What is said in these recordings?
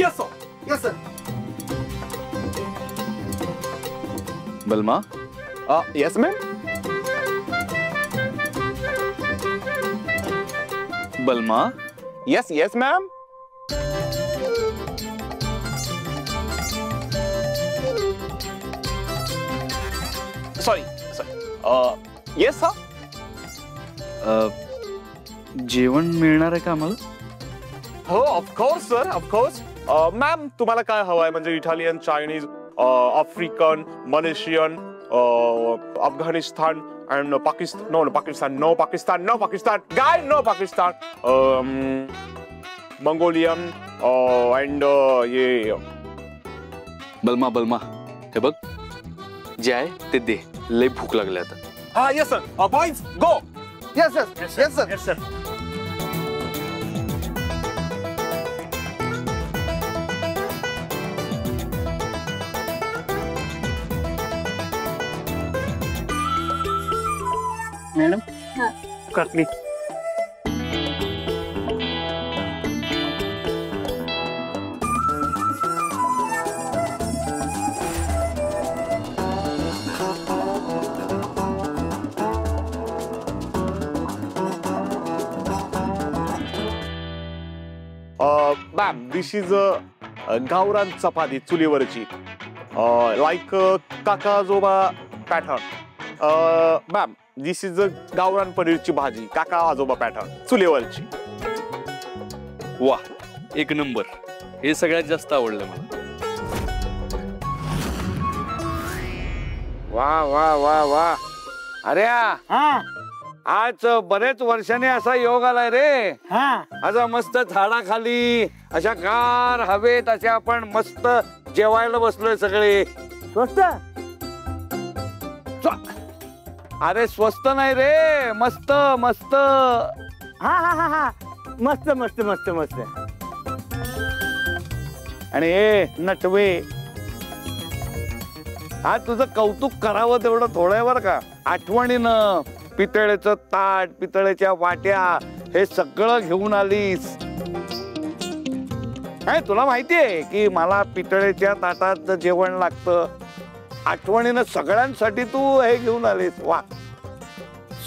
Yes, sir. Yes, sir. बलमा. Yes, ma'am. बलमा. Yes, yes, ma'am. Sorry, sorry. Yes, sir. जेवण मिळणार आहे का आम्हाला? हो, ऑफकोर्स सर, ऑफकोर्स. मॅम तुम्हाला काय हवंय म्हणजे Italian, Chinese, African, Malaysian, Afghanistan and Pakistan. No, Pakistan. No, Pakistan. No, Pakistan. Guy, no, Pakistan. Mongolian and ये. बलमा बलमा हे बघ जे आहे ते दे, लय भूक लागली आता. Yes, sir. Boys, go. Yes, sir. Yes, sir. Yes, sir. Yes, sir. Madam काटली. मॅम दिस इज गावरान चपाती चुलीवरची, लाईक काका आजोबा पॅटर्न. मॅम दिस इज गावरान पनीरची भाजी, काका आजोबा पॅटर्न चुलीवरची. वा, एक नंबर. हे सगळ्यात जास्त आवडलं मला. वा वा वा वा. अरे आज बरेच वर्षाने असा योग आलाय रे. असा मस्त झाडाखाली अशा गार हवेत अशा आपण मस्त जेवायला बसलोय सगळे. स्वस्त? अरे स्वस्त नाही रे, मस्त मस्त. हा हा हा हा, मस्त मस्त मस्त मस्त. आणि ए नटवे, आज तुझं कौतुक करावं तेवढं थोडं बरं का. आठवणीनं पितळेचं ताट, पितळेच्या वाट्या हे सगळं घेऊन आलीस. काय तुला माहितीये की मला पितळेच्या ताटात जेवण लागतं. आठवणीनं सगळ्यांसाठी तू हे घेऊन आलीस. वा,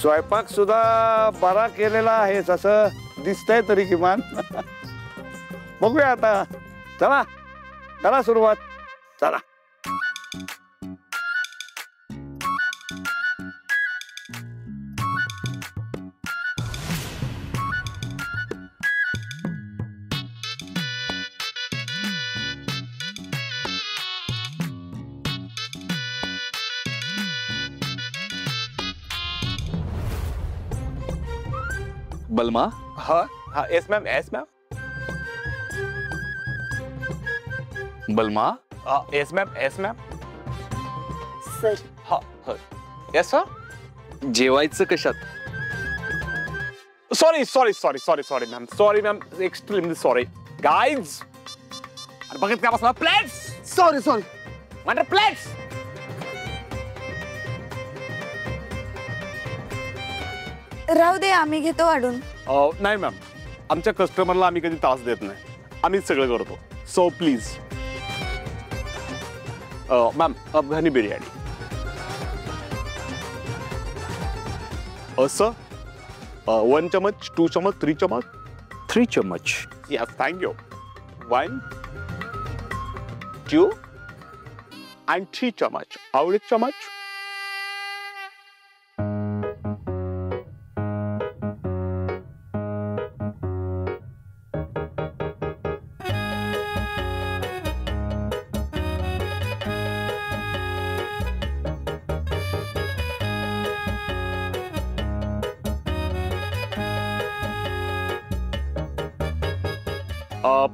स्वयंपाक सुद्धा बरा केलेला आहेस असं दिसतंय तरी किमान. बघूया आता. चला करा सुरुवात. चला. बलमा. हा हा. Yes ma'am. Yes ma'am. बलमा. Yes ma'am. Yes ma'am. Sir. हा. Yes sir. जेवायचं कशात? Sorry sorry sorry sorry sorry ma'am. Sorry ma'am. Extremely sorry. Guys बघत काय बसला. प्लेट्स. सॉरी सॉरी म्हणजे प्लेट्स. राहू दे, आम्ही घेतो वाढून. नाही मॅम, आमच्या कस्टमरला आम्ही कधी त्रास देत नाही. आम्हीच सगळं करतो. So please. मॅम अफगाणी बिर्याणी. सर 1 चम्मच, 2 चम्मच, 3 चम्मच. 3 चम्मच. Yes, thank you. 1, 2 and 3 चम्मच. और 1 चम्मच.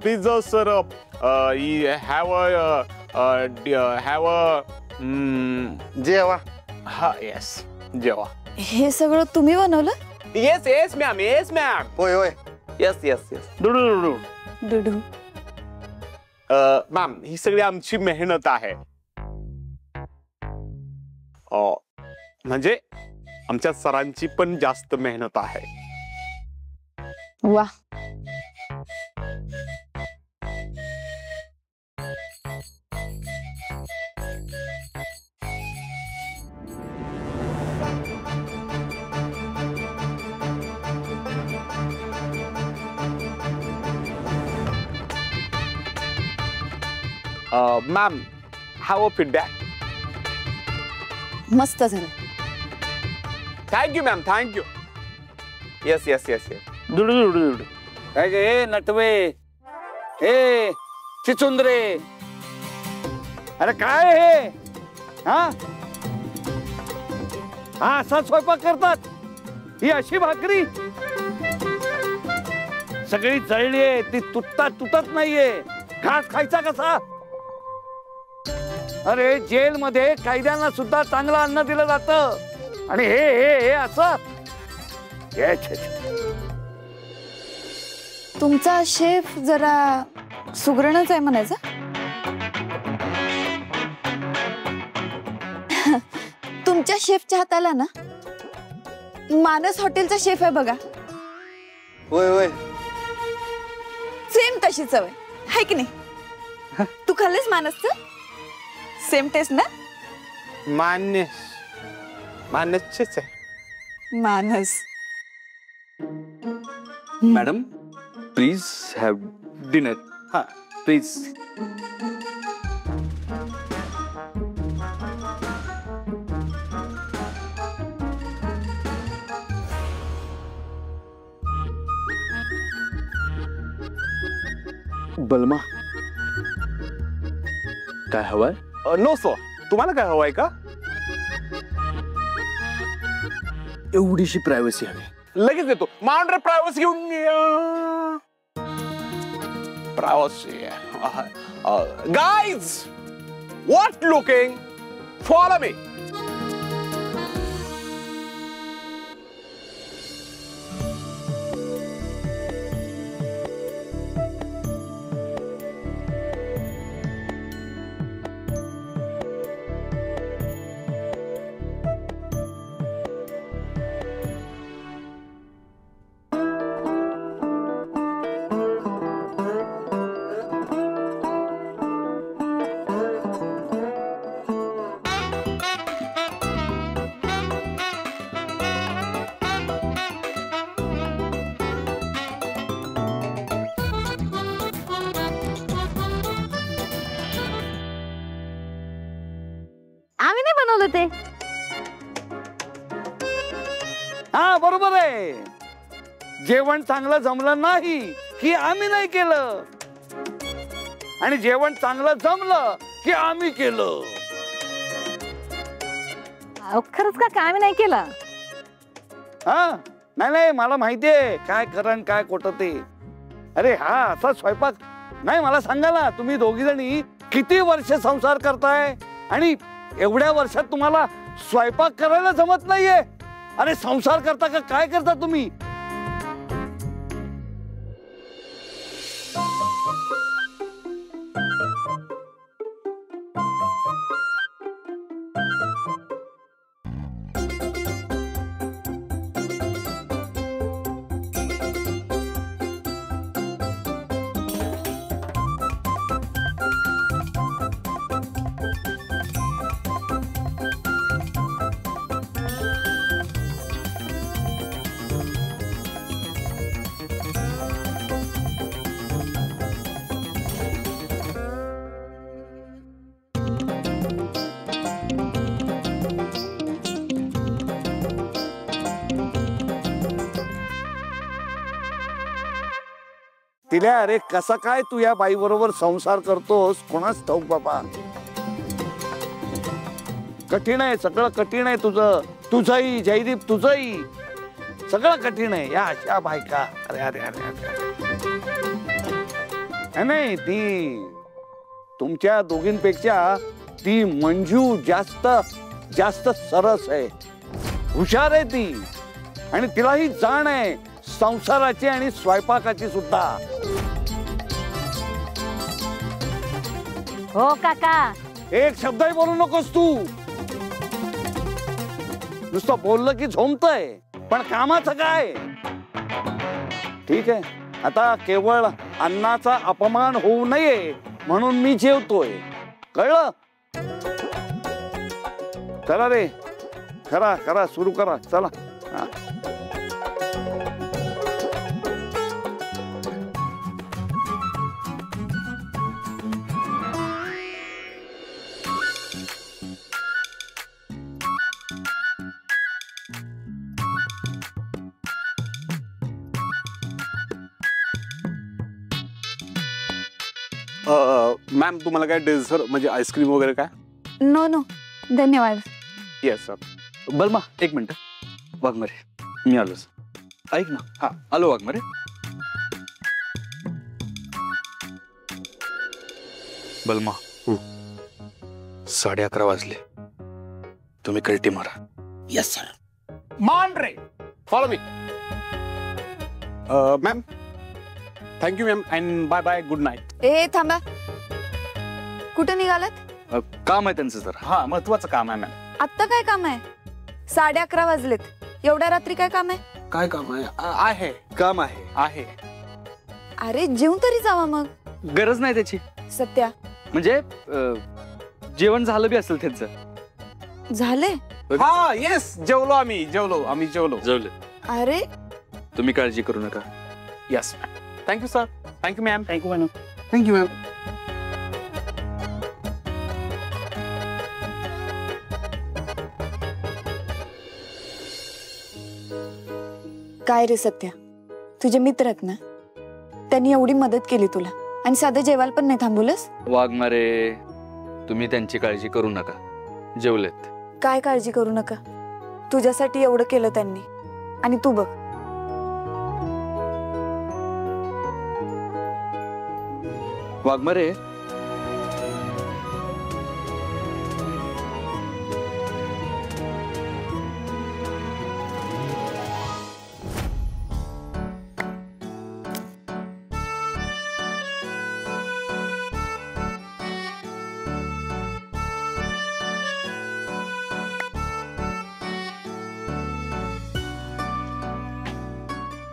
Please, sir, have a जेवा. हा. येस, जेवा. हे सगळं तुम्ही बनवलं? Yes yes ma'am. Yes ma'am. होय होय. Yes yes yes. डुडू. मॅम ही सगळी आमची मेहनत आहे. म्हणजे आमच्या सरांची पण जास्त मेहनत आहे. वा. Ma'am have a feedback. मस्त झालं. Thank you ma'am, thank you. Yes yes yes yes. दुडू दुडू दुडू. काय गे हे नटवे, हे चिचुंद्रे, अरे काय हे? हा हा असा स्वयंपाक करतात? ही अशी भाकरी सगळी जळली आहे, ती तुटत नाहीये. घास खायचा कसा? अरे जेलमध्ये कैद्यांना सुद्धा चांगलं अन्न दिलं जातं आणि हे हे हे असं. तुमचा शेफ जरा सुगरणच आहे म्हणायचं. तुमच्या शेफच्या हाताला ना मानस हॉटेलचा शेफ आहे बघा. होय होय. सेम तशी चव आहे की नाही? तू खाल्लेस मानसचं? सेम टेस्ट ना? मानसचेच आहे. Manas. Madam please have dinner. हा प्लीज. बलमा काय हवंय? No sir. तुम्हाला काय हवंय का? एवढीशी प्रायव्हसी हवी. लगेच देतो. मांडरे प्रायव्हसी घेऊन. Privacy. Guys what looking? Follow me. आम्ही नाही बनवलं ते. हा बरोबर आहे. जेवण चांगलं जमलं नाही की आम्ही नाही केलं आणि जेवण चांगलं जमलं की आम्ही केलं. खरंच का आम्ही नाही केलं? हा नाही नाही मला माहितीये काय खरं काय खोटं ते. अरे हा असा स्वयंपाक नाही. मला सांगा ना, तुम्ही दोघी जणी किती वर्ष संसार करताय आणि एवढ्या वर्षात तुम्हाला स्वयंपाक करायला जमत नाहीये? अरे संसार करता का काय करता तुम्ही? तिला अरे कसा काय तू या बाई बरोबर संसार करतोस कोणाच ठाऊक बाबा. कठीण आहे सगळं, कठीण आहे तुझं. तुझंही जयदीप, तुझंही सगळं कठीण आहे. या अशा बायका. अरे अरे अरे अरे नाही ती तुमच्या दोघींपेक्षा ती मंजू जास्त सरस आहे, हुशार आहे ती आणि तिलाही जाण आहे संसाराची आणि स्वयंपाकाची सुद्धा. हो काका. एक शब्दही बोलू नकोस तू. नुसतं बोललं की झोमतय पण कामाचं काय? ठीक आहे आता केवळ अन्नाचा अपमान होऊ नये म्हणून मी जेवतोय, कळलं? चला रे, करा सुरू करा चला. हा मॅम तुम्हाला काय डेझर्ट म्हणजे आईस्क्रीम वगैरे काय? नो नो धन्यवाद. Yes sir. बलमा एक मिनिट. वाघमारे मी आलोच. ऐक ना. हा आलो वाघमारे. बलमा 11:30 वाजले. तुम्ही कल्टी मारा. Yes sir. मान रे. Follow me. Ma'am thank you ma'am and bye bye good night. ए थांबा. कुठं निघालात? काम आहे त्यांचं जरा. हा महत्वाचं काम आहे मॅम. आत्ता काय काम आहे? 11:30 वाजलेत. एवढ्या रात्री काय काम आहे? काय काम आहे? आहे काम आहे. आहे. अरे जेवून तरी जावा मग. गरज नाही त्याची. सत्या म्हणजे जेवण झालं बी असेल त्यांचं. झाले? हा येस जेवलो आम्ही जेवलो. जेवले. अरे तुम्ही काळजी करू नका. Yes ma'am. Thank you sir. Thank you ma'am. Thank you madam. Thank you ma'am. काय रे सत्या, तुझे मित्र आहेत ना, त्यांनी एवढी मदत केली तुला आणि साधं जेवायला पण नाही थांबवलंस? वाघमारे तुम्ही त्यांची काळजी करू नका. जेवलेत. काय काळजी करू नका, तुझ्यासाठी एवढं केलं त्यांनी आणि तू बघ. वाघमारे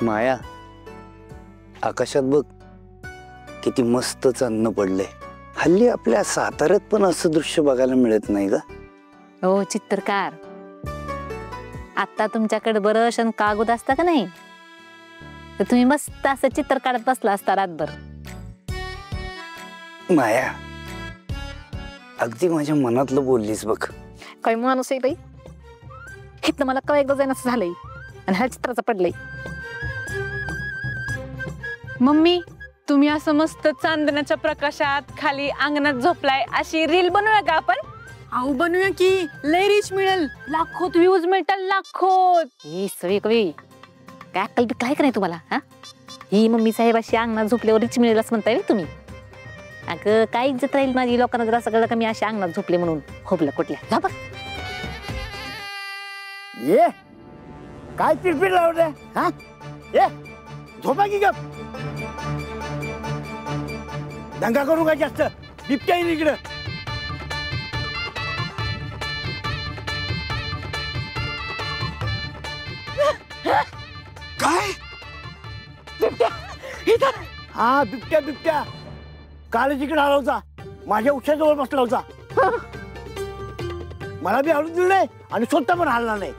माया, आकाशात बघ किती मस्त चांदणं पडलंय. हल्ली आपल्या साताऱ्यात पण असं दृश्य बघायला मिळत नाही का? हो चित्रकार, आता तुमच्याकडे बरं कागद असता का नाही, तर तुम्ही मस्त असं चित्र काढत बसला असता रातभर. माया, अगदी माझ्या मनातलं बोललीस बघ. काही माणूस आहे बाई, इथं मला कवा एकदा जाईन असं झालंय आणि ह्या चित्राचं पडलंय. मम्मी तुम्ही असं मस्त चांदण्याच्या प्रकाशात खाली अंगणात झोपलाय अशी रील बनवूया का आपण? आऊ बनवूया की, लय रिच मिळेल, लाखोत व्ह्यूज मिळतात लाखोत. ही सगळी कवी काय अक्कल बिक्कल आहे का नाही तुम्हाला? हा ही मम्मी साहेब अशी अंगणात झोपल्यावर रिच मिळेल असं म्हणताय तुम्ही? अगं काय इज्जत राहील माझी लोकांना जर असं कळलं का मी अशी अंगणात झोपले म्हणून. खोबलं कुठल्या झोपा. ये काय चिडचिड लावलंय? हा ये झोपा की गप. दंगा करू का जास्त? बिबट्या येईल इकडं. काय? हा बिबट्या कालच इकडे आला होता, माझ्या उशाजवळ बसला होता. मला बी हलू दिलं नाही आणि स्वतः पण हलला नाही.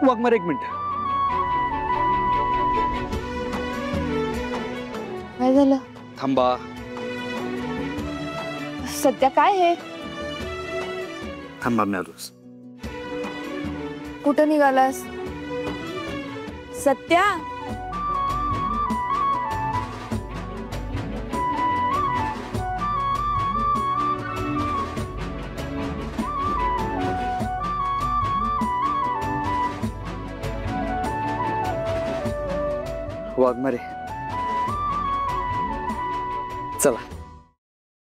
वाघमारे एक मिनिट. काय झालं? थांबा. सत्या काय हे? थांबा मी आलोच. कुठं निघालास सत्या? वाघमारे चला.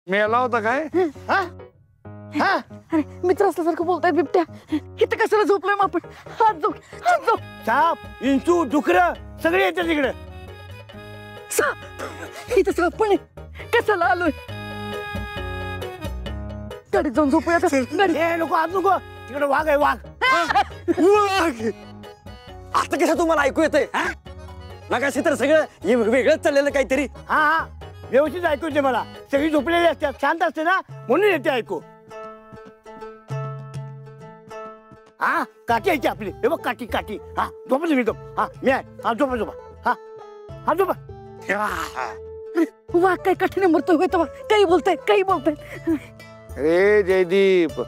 मेला होता काय? हा हा अरे मित्र असल्यासारखं बोलताय बिबट्या. इथं कशाला झोपलोय मग आपण? हात झोप, हात झोप. साप, इंचू, डुकर सगळे येतात इकडे. साप इथं साप पण आहे. कशाला आलोय? गाडीत जाऊन झोपूया आता. हे नको आज नको, तिकडे वाघ आहे वाघ. आता कसं तुम्हाला ऐकू येतंय? मगाशी तर सगळं वेगळंच चाललेलं काहीतरी. हा हा व्यवस्थित ऐकू येते मला. सगळी झोपलेली असतात, शांत असते ना म्हणून येते ऐकू. हा काठी यायची आपली हे बघ काठी काठी हा झोपा तुम्ही हा मी आहे हा झोपा झोपा हा हा झोपा वाघ काय कठीण मरतोय होय तो काही बोलताय रे जयदीप,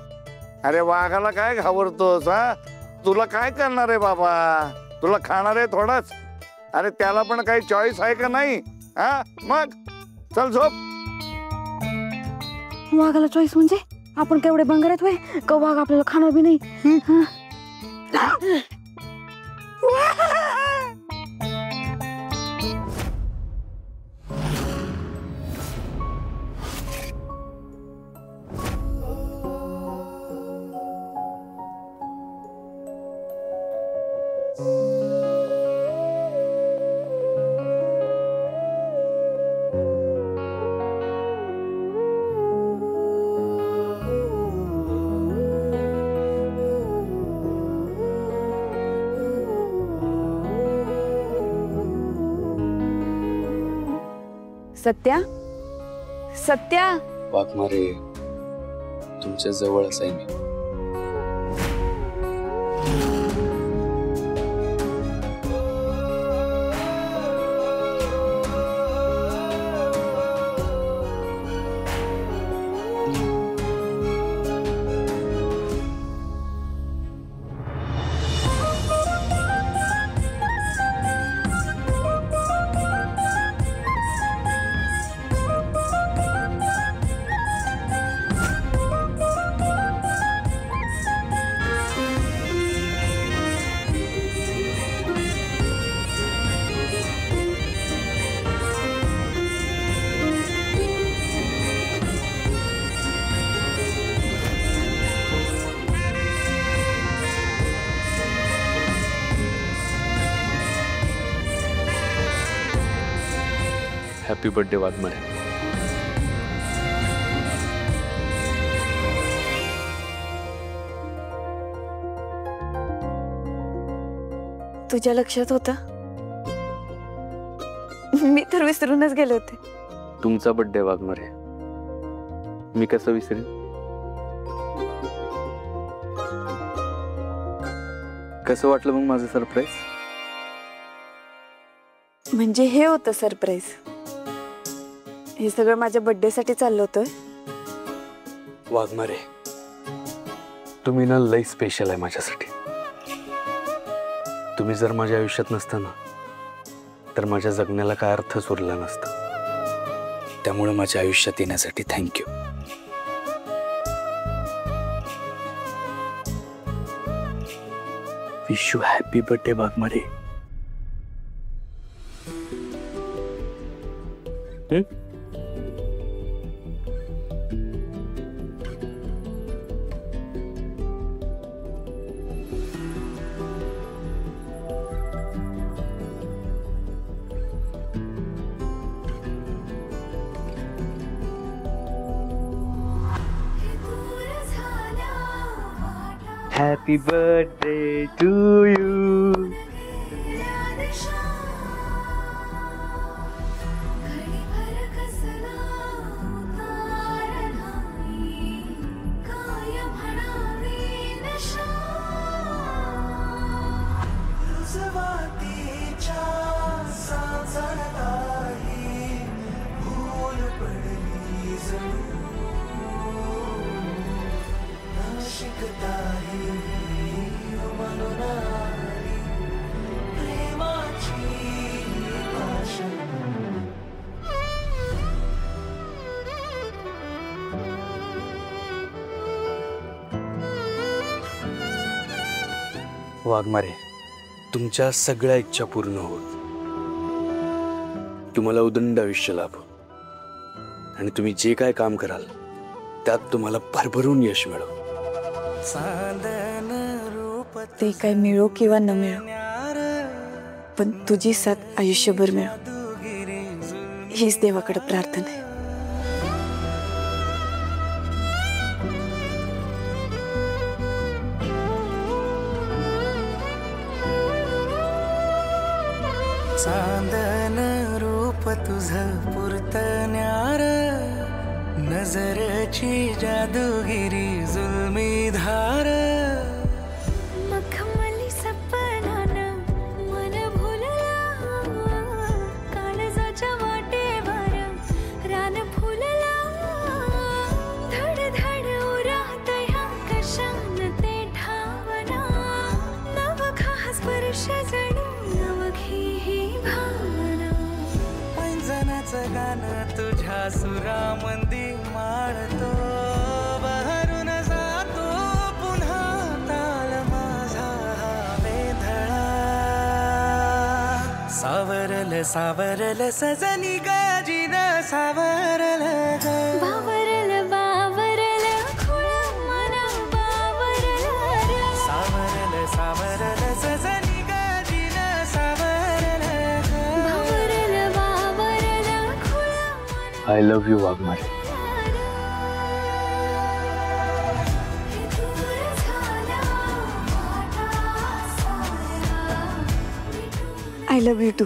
अरे वाघाला काय घाबरतोस हा? तुला काय करणार आहे बाबा? तुला खाणार आहे थोडाच? अरे त्याला पण काही चॉईस आहे का नाही? हा मग चल झोप. वाघाला चॉईस म्हणजे आपण केवढे बंगार आहेत होय का वाघ आपल्याला खाणार बी नाही. सत्या सत्या वाघमारे, तुमच्या जवळच आहे मी. Happy birthday Waghmare. तुझ्या लक्षात होतं? मी तर विसरूनच गेले होते. तुमचा बर्थडे वाघमारे, मी कसं विसरेन? कसं वाटलं मग माझं सरप्राईज? म्हणजे हे होतं सरप्राईज? हे सगळं माझ्या बर्थडे साठी चाललं होतं? वाघमारे, तुम्ही ना लई स्पेशल आहे माझ्यासाठी. तुम्ही जर माझ्या आयुष्यात नसताना तर माझ्या जगण्याला काय अर्थच उरला नसता. त्यामुळे माझ्या आयुष्यात येण्यासाठी thank you. Wish you happy birthday Waghmare. Happy birthday to you. Waghmare, तुमच्या सगळ्या इच्छा पूर्ण होत. तुम्हाला उदंड आयुष्य लाभो आणि तुम्ही जे काय काम कराल त्यात तुम्हाला भरभरून यश मिळो. ते काय मिळो किंवा न मिळो, पण तुझी साथ आयुष्यभर मिळो हीच देवाकडे प्रार्थना आहे. चांदन रूप तुझं पुरतण्यार, नजरची जादूगिरी जुलमी धार, मान तुझ्या सुरामंदी माळतो बहरून जातो पुन्हा ताल माझा वेधळा सावरल सावरल सजनी गाजीन सावरल बावरल बावरल खुळ मन बावरल सावरल सावरल सजनी गाजीन सावरल बावरल बावरल खुळ I love you Waghmare. I love you too.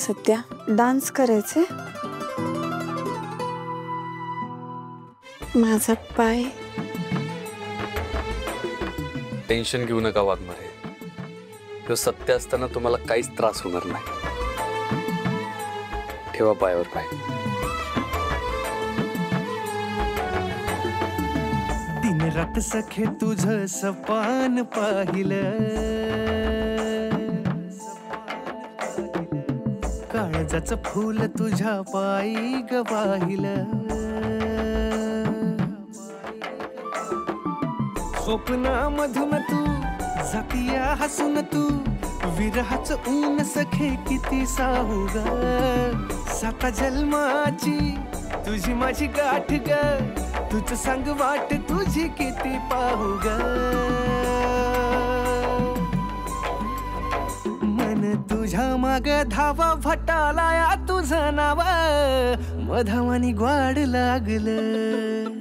सध्या डान्स करायचे. माझा पाय. टेन्शन घेऊ नका वाघमारे. तो सत्य असताना तुम्हाला काहीच त्रास होणार नाही. ठेवा पायावर पाय. दिन रात सखे तुझं सपान पाहिलं काळजाचं फूल तुझ्या पायी ग वाहिलं स्वप्नामधून तू जातीया हसून तू विरहाचं ऊन सखे किती साहू ग साता जन्माची तुझी माझी गाठ ग तुझं सांग वाट तुझी किती पाहू ग मन तुझ्या माग धावा फटालाया तुझं नाव मधावानी ग्वाड लागलं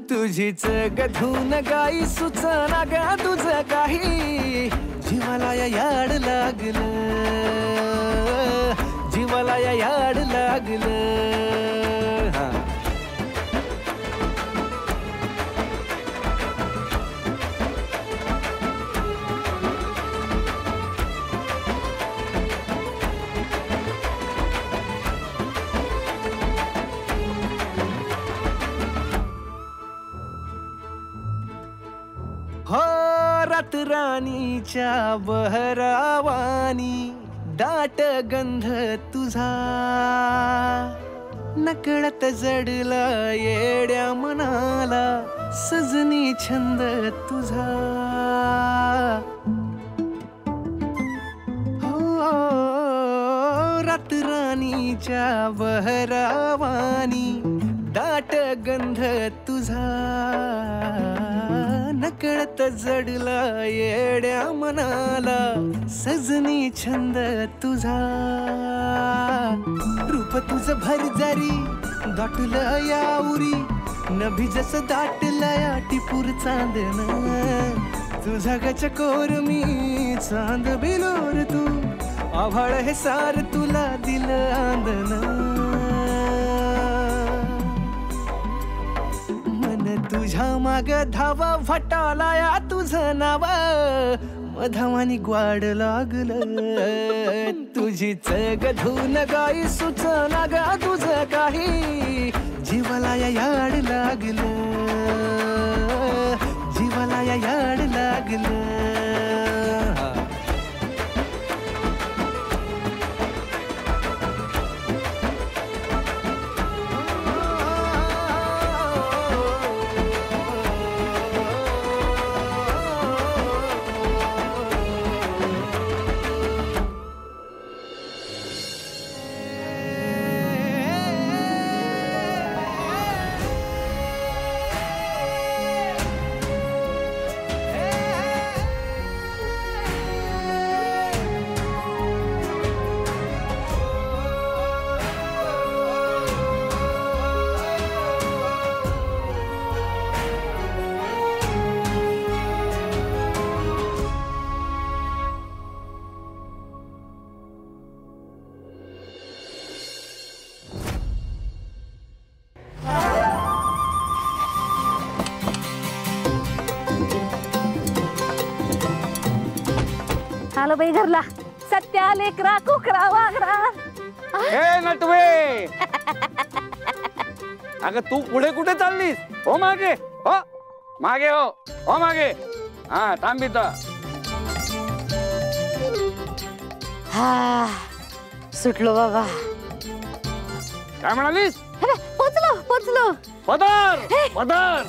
तुझीच गधून गाई सुचना ग तुझं काही जीवाला या याड लागलं जीवाला या याड लागलं राणीच्या बहरावानी दाट गंध तुझा नकळत जडला येड्या मनाला सजनी छंद तुझा रात राणीच्या बहरावानी दाट गंध तुझा नकळत जडला येड्या मनाला सजनी छंद तुझा रूप तुझं भरजरी दाटलं याउरी नभी जसं दाटलं या टिपूर चांदन तुझा गचकोर मी चांद बिलोर तू आभाळ हे सार तुला दिलं आंदन तुझ्या माग धावा फटालाया तुझं नाव मधावानी ग्वाड लागलं तुझीच गधून गाई सुचना ग तुझं काही जीवाला या याड लागलं जीवाला या याड लागलं आलं बाई घरला. सत्या लेकरा कुकरा वागरा. ए नटवे, अगं तू पुढे कुठे चाललीस? हो मागे, हो मागे, हो मागे. हा थांब इथं. हा सुटलो बाबा. काय म्हणालीस? पोचलो पोचलो. पदर पदर.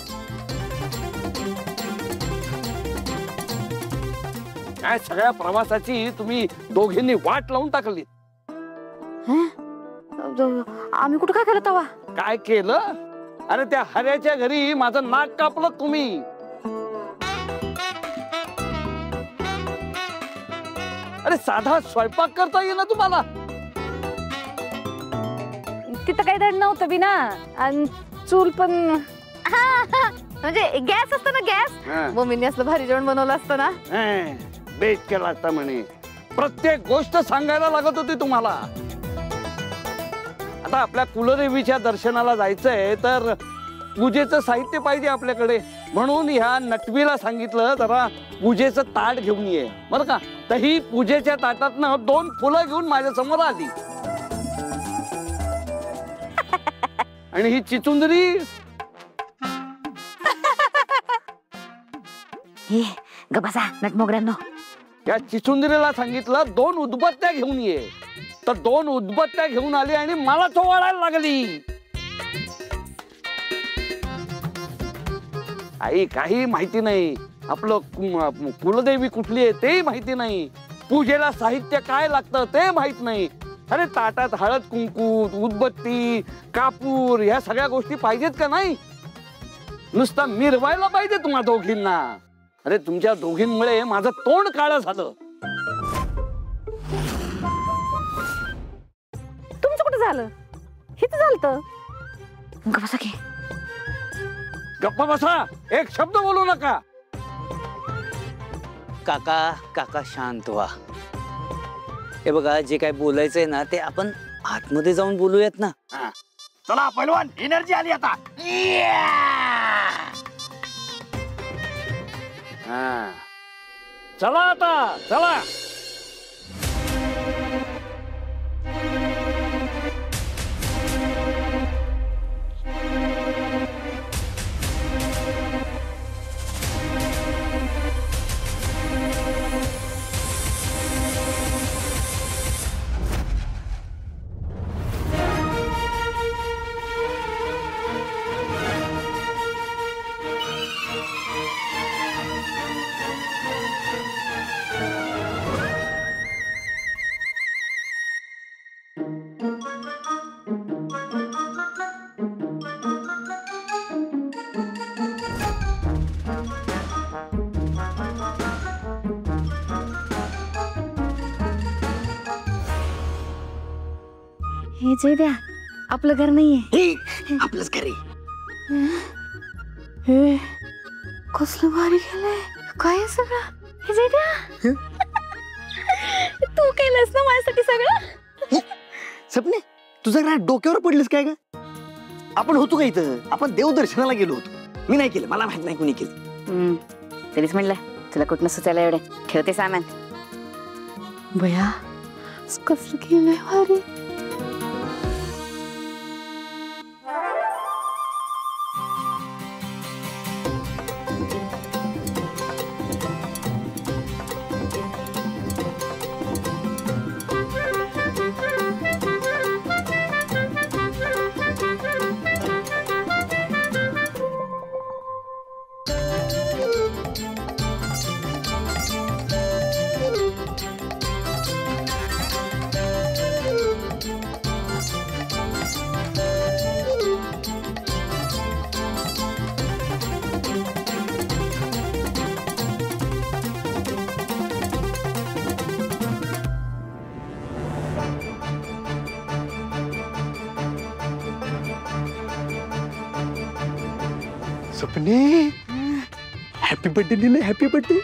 काय सगळ्या प्रवासाची तुम्ही दोघींनी वाट लावून टाकली. आम्ही कुठं काय केलं तवा? काय केलं? अरे त्या हऱ्याच्या घरी माझं नाक कापलं तुम्ही. अरे साधा स्वयंपाक करता येईल ना तुम्हाला? तिथं काही धड नव्हतं बी ना. आणि चूल पण म्हणजे गॅस असतं ना, गॅस. मम्मीने असलं भारी जेवण बनवलं असतं ना. बेट केला असता म्हणे. प्रत्येक गोष्ट सांगायला लागत होती तुम्हाला. आता आपल्या कुलदेवीच्या दर्शनाला जायचंय तर पूजेचं साहित्य पाहिजे आपल्याकडे. म्हणून ह्या नटवीला सांगितलं जरा पूजेचं ताट घेऊन ये बरं का. तर ही पूजेच्या ताटातनं 2 फुलं घेऊन माझ्या समोर आली. आणि ही चिचुंदरी गबसा नटमोगऱ्यांनो. या चिचुंदरीला सांगितलं 2 उदबत्त्या घेऊन ये. तर 2 उदबत्त्या घेऊन आली आणि मला चोवाळायला लागली. आई काही माहिती नाही. आपलं कुलदेवी कुठली आहे ते माहिती नाही. पूजेला साहित्य काय लागतं ते माहित नाही. अरे ताटात हळद कुंकू, उदबत्ती, कापूर ह्या सगळ्या गोष्टी पाहिजेत का नाही? नुसता मिरवायला पाहिजे तुम्हा दोघींना. अरे तुमच्या दोघींमुळे माझं तोंड काळं झालं. तुमचं कुठं झालं? हिच झालं. गप्पा की गप्पा बसा. एक शब्द बोलू नका. काका काका शांत व्हा. हे बघा, जे काय बोलायचंय ना ते आपण आतमध्ये जाऊन बोलूयात ना. चला पहिलवान, एनर्जी आली आता. चला आता चला. हे जे द्या आपलं घर नाहीये. आपलंच घरी. हे कसलं भारी केलंय. काय सगळं हे जे द्या. तू केलंस ना माझ्यासाठी सगळं. सपने तुझं काय डोक्यावर पडलीस काय का? आपण होतो का इथं? आपण देवदर्शनाला गेलो होतो. मी नाही केलं, मला माहित नाही कोणी केलं. तरीच म्हणलं तुला कुठनं सुचायला एवढे. ठेवते सामान. बया कसलं केलंय भारी. सपने हॅपी बर्थडे लिहिले. Happy birthday.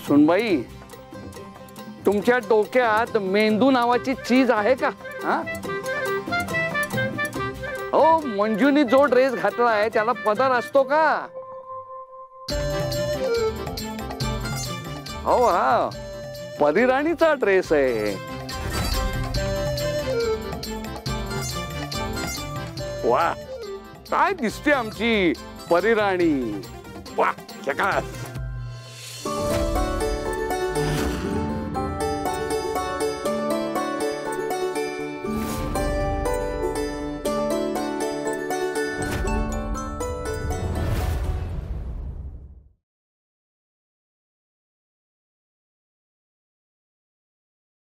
सुनबाई, तुमच्या डोक्यात मेंदू नावाची चीज आहे का? हा? हो, मंजूनी जो ड्रेस घातलाय त्याला पदर असतो का? हो, हा परिराणीचा ड्रेस आहे. वा, काय दिसते आमची परिराणी. वा, झकास.